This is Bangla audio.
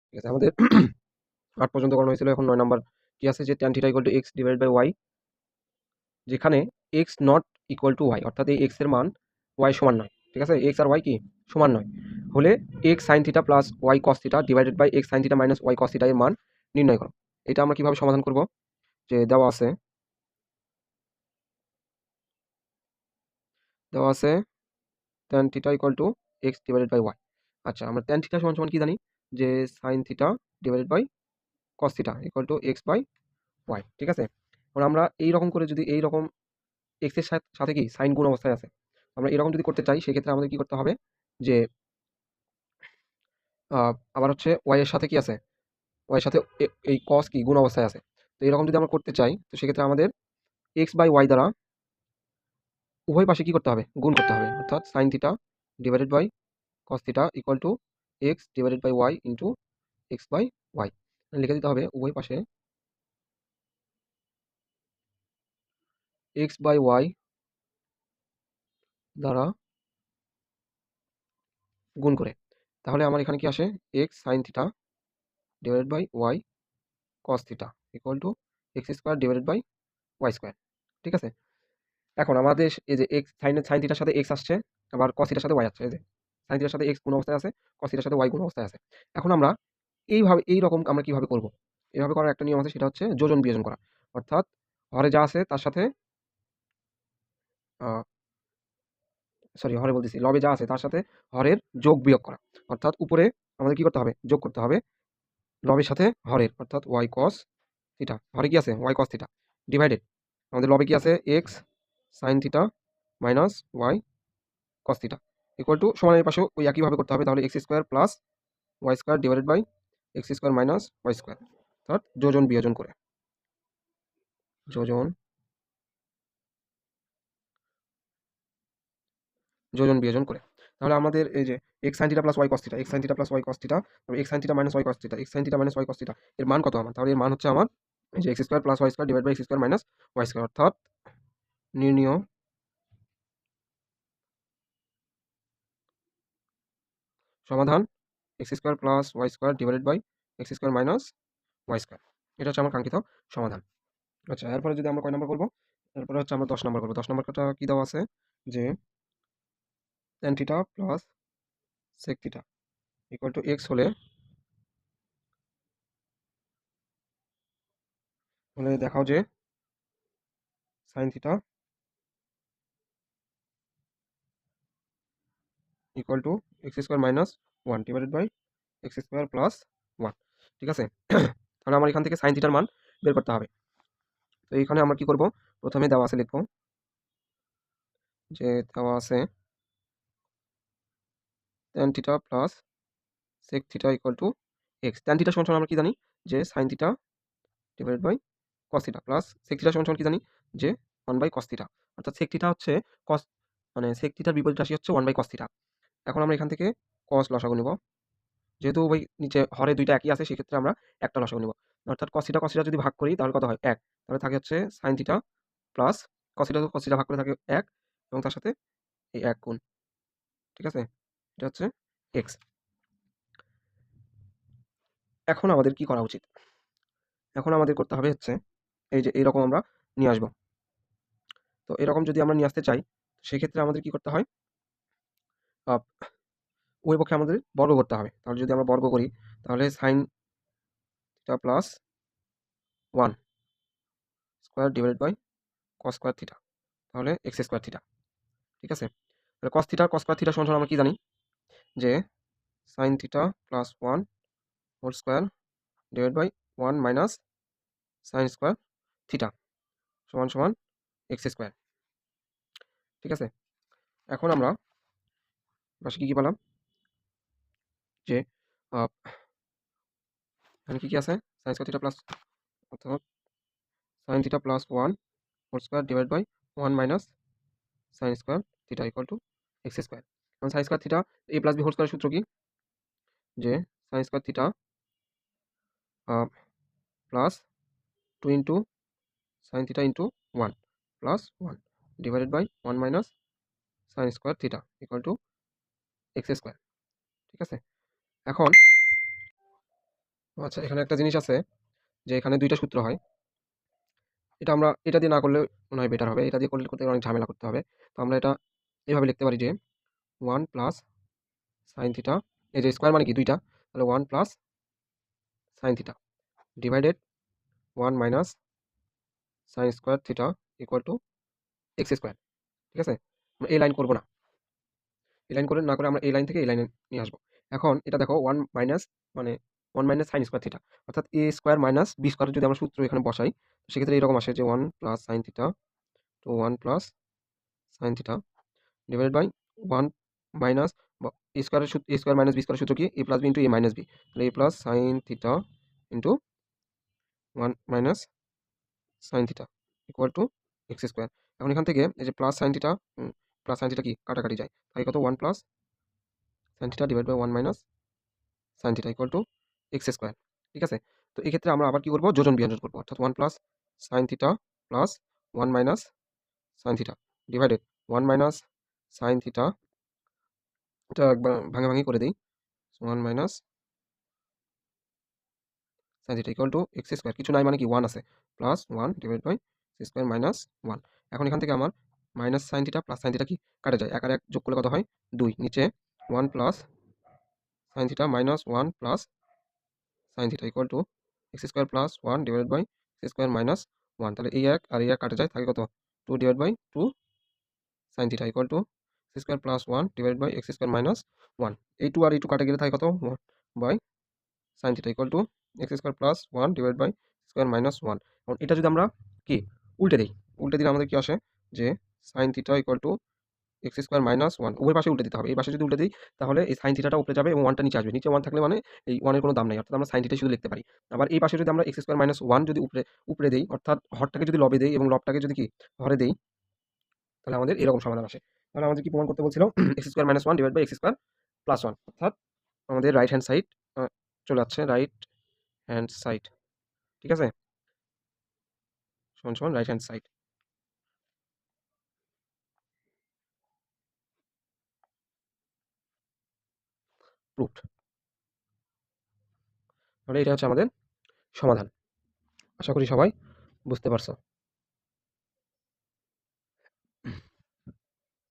ঠিক আছে, আমাদের 8 পর্যন্ত করানো হয়েছিল। এখন 9 নাম্বার কি আছে যে tan θ = x divided by y, যেখানে x not equal to y, অর্থাৎ এই x এর মান y সমান নয়। ঠিক আছে, x আর y কি সমান নয় হলে x sin θ plus y cos θ divided by x sin θ minus y cos θ এর মান নির্ণয় করো। এটা আমরা কিভাবে সমাধান করব, যে দেওয়া আছে tan θ = x divided by y। আচ্ছা, আমরা tan θ সমান সমান কি জানি যে sin θ divided by cos θ = x by y। ঠিক আছে, এখন আমরা এই রকম করে যদি এই রকম x এর সাথে কি সাইন গুণ অবস্থায় আছে, আমরা এরকম যদি করতে চাই সেক্ষেত্রে আমাদের কি করতে হবে যে আবার হচ্ছে y এর সাথে কি আছে, y এর সাথে এই cos কি গুণ অবস্থায় আছে। তো এরকম যদি আমরা করতে চাই তো সেক্ষেত্রে আমাদের x বাই y দ্বারা উভয় পাশে কি করতে হবে, গুণ করতে হবে, অর্থাৎ sin θ divided by cos θ = x divided by y into x by y। লিখে দিতে হবে উভয় পাশে x বাই y দ্বারা গুণ করে। তাহলে আমার এখানে কি আসে, x sin θ divided by y cos θ = x² divided by y square. ঠিক আছে, এখন আমাদের এই যে x sin θ সাথে x আসছে, আবার cos θ সাথে y আসছে। এই যে sin θ সাথে x গুণ অবস্থায় আছে, cos θ সাথে y গুণ অবস্থায় আছে। এখন আমরা এইভাবে এইরকম আমরা কিভাবে করব, এভাবে করার একটা নিয়ম আছে, সেটা হচ্ছে যোজন বিয়োজন করা। অর্থাৎ হরে যা আছে তার সাথে হরে বলতেছি, লবে যা আছে তার সাথে হরের যোগ বিয়োগ করা। অর্থাৎ উপরে আমাদের কি করতে হবে, যোগ করতে হবে লবের সাথে হরের, অর্থাৎ y cos θ, হরে কি আছে y cos θ ডিভাইডেড আমাদের লবে কি আছে x sin θ minus y cos θ সমানের পাশেও ওই একইভাবে করতে হবে। তাহলে x² plus y² divided by x² minus y², অর্থাৎ যোজন বিয়োজন করে, যোজন বিয়োজন করে। তাহলে আমাদের এই যে x sin θ plus y cos θ, x sin θ plus y cos θ, x sin θ minus y cos θ, x sin θ minus y cos θ এর মান কত আমার, তাহলে এর মান হচ্ছে আমার এই যে x² plus y² divide by x² minus y², অর্থাৎ নির্ণীয় সমাধান x² plus y² divided by x² minus y²। এটা হচ্ছে আমার কাঙ্ক্ষিত সমাধান। আচ্ছা, এরপরে যদি আমরা কয় নম্বর করবো, এরপরে হচ্ছে আমরা 10 নম্বর করবো। 10 নম্বরটা কি দেওয়া আছে যে tan θ প্লাস sec θ = x হলে দেখাও যে sin θ = x² minus 1 divided by x² plus 1। ঠিক আছে, তাহলে আমার এখান থেকে sin θ এর মান বের করতে হবে। তো এইখানে আমরা কি করব, প্রথমে দেওয়া আছে লিখব যে দেওয়া আছে tan θ plus sec θ = x। tan θ সমান আমরা কি জানি যে sin θ divided by cos θ, plus sec θ সমান কি জানি যে 1/cos θ, অর্থাৎ sec θ হচ্ছে cos, মানে sec θ এর বিপরীত রাশি হচ্ছে 1/cos θ। এখন আমরা এখান থেকে cos লসাগু নেব, যেহেতু ওই নিচে হরে দুইটা একই আছে সেক্ষেত্রে আমরা একটা লসাগু নেব, অর্থাৎ cos θ যদি ভাগ করি তাহলে কত হয় 1, তাহলে থাকে হচ্ছে sin θ প্লাস cos θ ভাগ করে থাকে 1 এবং তার সাথে এই 1 গুণ। ঠিক আছে, এটা হচ্ছে x। এখন আমাদের কি করা উচিত, এখন আমাদের করতে হবে হচ্ছে এই যে এইরকম আমরা নিয়ে আসবো। তো এরকম যদি আমরা নিয়ে আসতে চাই সেক্ষেত্রে আমাদের কি করতে হয়, ওই পক্ষে আমাদের বর্গ করতে হবে। তাহলে যদি আমরা বর্গ করি তাহলে sin θ plus 1 square divided by cos square theta, তাহলে x² থিটা। ঠিক আছে, তাহলে cos স্কয়ার থিটা সমান আমরা কি জানি যে sin θ plus 1 whole square divide by 1 minus sin square theta সমান x²। ঠিক আছে, এখন আমরা পাশে কি পেলাম যে এখানে কি আছে sin স্কয়ার থিটা প্লাস, অর্থাৎ sin θ plus 1 whole square divide by 1 minus sin square theta x²। এখন sin square theta a plus b whole স্কয়ারের সূত্র কি, যে sin square theta plus 2 into sin theta into 1 plus 1 divided by 1 minus sin square theta x²। ঠিক আছে, এখন আচ্ছা, এখানে একটা জিনিস আছে যে এখানে ২ টা সূত্র হয়। এটা আমরা এটা দিয়ে না করলে মনে হয় বেটার হবে। এটা দিয়ে করতে গেলে অনেক ঝামেলা করতে হবে। তো আমরা এটা এভাবে লিখতে পারি যে 1 প্লাস sin থিটা, এই যে স্কয়ার মানে কি ২ টা, তাহলে 1 plus sin theta divided 1 minus sin square theta equal to x square. ঠিক আছে? আমরা এই লাইন করব না। এই লাইন করে না করে আমরা এই লাইন থেকে এই লাইনে নিয়ে আসবো। এখন এটা দেখো 1 মাইনাস মানে 1 মাইনাস sin স্কয়ার থিটা অর্থাৎ a square minus b square যদি আমরা সূত্র এখানে বসাই, সেক্ষেত্রে এরকম আসে যে 1 plus sin theta to 1 plus sin theta divided by 1 minus বা a স্কয়ারের সূত্র a স্কয়ার মাইনাস b স্কয়ারের সূত্র কি? a plus b into a minus b। তাহলে a plus sin theta into 1 minus sin theta equal to x square. এখন এখান থেকে এই যে plus sin theta plus sin theta কি কাটাকাটি যায়। তাই কত 1 plus sin theta divide by 1 minus sin theta equal to x square. ঠিক আছে? তো এক্ষেত্রে আমরা আবার কি করব? যোজন বিয়োজন করব। অর্থাৎ 1 plus sin theta plus 1 minus sin theta divided 1 minus sin theta, এটা একবার ভাঙাভাঙি করে দেই। 1 minus sin theta equal to x square, কিছু নাই মানে কি 1 আছে, plus 1 divide by c square minus 1। এখন এখান থেকে আমার minus sin theta plus sin theta কি কাটা যায়, এক আর এক যোগ করলে কত হয় 2, নিচে 1 plus sin theta minus 1 plus sin theta equal to x square plus 1 divide by c square minus 1। তাহলে এই এক আর এই এক কাটা যায়, থাকে কত 2 divide by 2 sin theta equal to c square plus 1 divide by x square minus 1। এই 2 আর এই 2 কাটা গেলে থাকে কত 1 by sin theta equal to x square plus 1 divide by square minus 1। এখন এটা যদি আমরা কি উল্টে দিই, উল্টে দিলে আমাদের কি আসে যে sin theta equal to x square minus 1, উভয় পাশে উল্টে দিতে হবে। এই পাশে যদি উল্টে দিই তাহলে এই sin থিটাটা উপরে যাবে এবং 1টা নিচে আসবে। নিচে 1 থাকলে মানে এই 1 এর কোনো দাম নাই, অর্থাৎ আমরা sin থিটা শুধু লিখতে পারি। আবার এই পাশে যদি আমরা x স্কয়ার মাইনাস 1 যদি উপরে উপরে দেই, অর্থাৎ হরটাকে যদি লবে দেই এবং লবটাকে যদি কি হরে দেই, তাহলে আমাদের এরকম সমাধান আসে। তাহলে আমাদের কি প্রমাণ করতে বলছিল? x square minus 1 divide by x square plus 1, অর্থাৎ আমাদের রাইট হ্যান্ড সাইড চলে যাচ্ছে, রাইট হ্যান্ড সাইড। ঠিক আছে? সমান সমান রাইট হ্যান্ড সাইড প্রুফড। তাহলে এটা হচ্ছে আমাদের সমাধান। আশা করি সবাই বুঝতে পারছো।